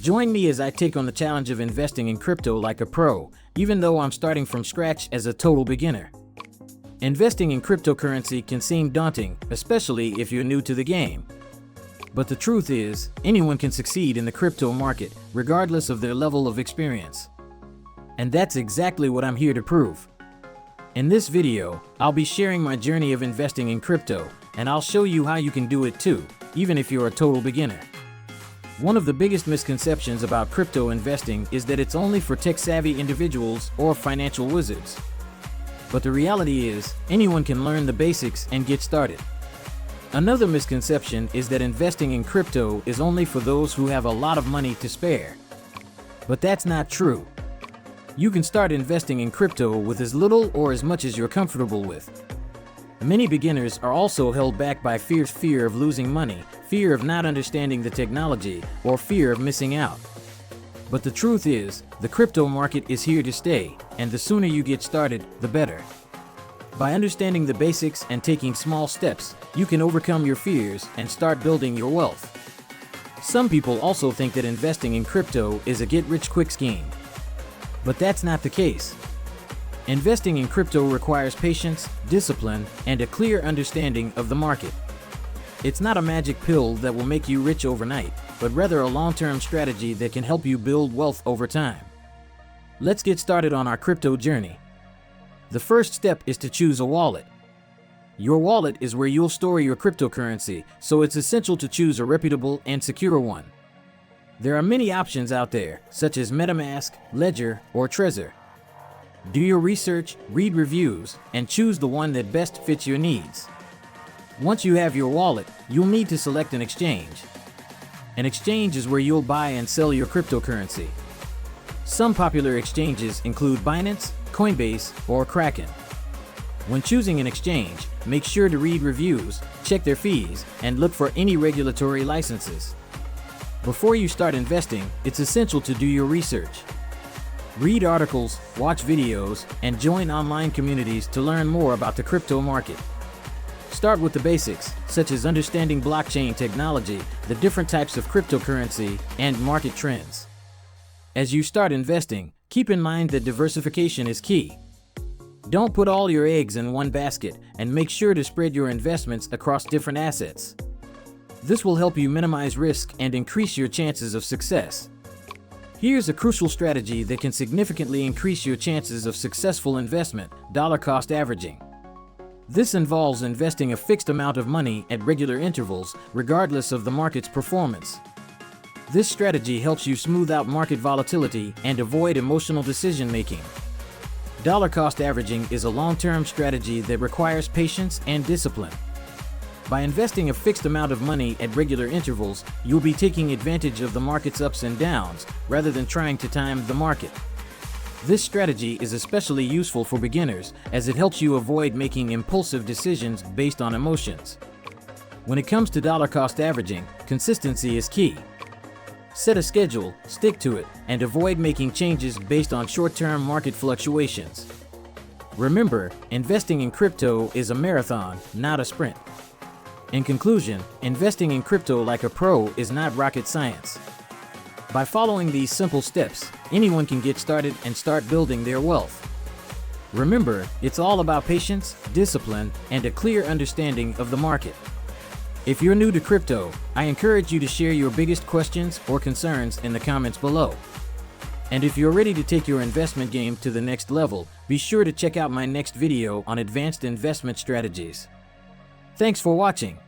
Join me as I take on the challenge of investing in crypto like a pro, even though I'm starting from scratch as a total beginner. Investing in cryptocurrency can seem daunting, especially if you're new to the game. But the truth is, anyone can succeed in the crypto market, regardless of their level of experience. And that's exactly what I'm here to prove. In this video, I'll be sharing my journey of investing in crypto, and I'll show you how you can do it too, even if you're a total beginner. One of the biggest misconceptions about crypto investing is that it's only for tech-savvy individuals or financial wizards. But the reality is, anyone can learn the basics and get started. Another misconception is that investing in crypto is only for those who have a lot of money to spare. But that's not true. You can start investing in crypto with as little or as much as you're comfortable with. Many beginners are also held back by fierce fear of losing money, fear of not understanding the technology, or fear of missing out. But the truth is, the crypto market is here to stay, and the sooner you get started, the better. By understanding the basics and taking small steps, you can overcome your fears and start building your wealth. Some people also think that investing in crypto is a get-rich-quick scheme. But that's not the case. Investing in crypto requires patience, discipline, and a clear understanding of the market. It's not a magic pill that will make you rich overnight, but rather a long-term strategy that can help you build wealth over time. Let's get started on our crypto journey. The first step is to choose a wallet. Your wallet is where you'll store your cryptocurrency, so it's essential to choose a reputable and secure one. There are many options out there, such as MetaMask, Ledger, or Trezor. Do your research, read reviews, and choose the one that best fits your needs. Once you have your wallet, you'll need to select an exchange. An exchange is where you'll buy and sell your cryptocurrency. Some popular exchanges include Binance, Coinbase, or Kraken. When choosing an exchange, make sure to read reviews, check their fees, and look for any regulatory licenses. Before you start investing, it's essential to do your research. Read articles, watch videos, and join online communities to learn more about the crypto market. Start with the basics, such as understanding blockchain technology, the different types of cryptocurrency, and market trends. As you start investing, keep in mind that diversification is key. Don't put all your eggs in one basket, and make sure to spread your investments across different assets. This will help you minimize risk and increase your chances of success. Here's a crucial strategy that can significantly increase your chances of successful investment: dollar cost averaging. This involves investing a fixed amount of money at regular intervals, regardless of the market's performance. This strategy helps you smooth out market volatility and avoid emotional decision-making. Dollar cost averaging is a long-term strategy that requires patience and discipline. By investing a fixed amount of money at regular intervals, you'll be taking advantage of the market's ups and downs, rather than trying to time the market. This strategy is especially useful for beginners, as it helps you avoid making impulsive decisions based on emotions. When it comes to dollar cost averaging, consistency is key. Set a schedule, stick to it, and avoid making changes based on short-term market fluctuations. Remember, investing in crypto is a marathon, not a sprint. In conclusion, investing in crypto like a pro is not rocket science. By following these simple steps, anyone can get started and start building their wealth. Remember, it's all about patience, discipline, and a clear understanding of the market. If you're new to crypto, I encourage you to share your biggest questions or concerns in the comments below. And if you're ready to take your investment game to the next level, be sure to check out my next video on advanced investment strategies. Thanks for watching.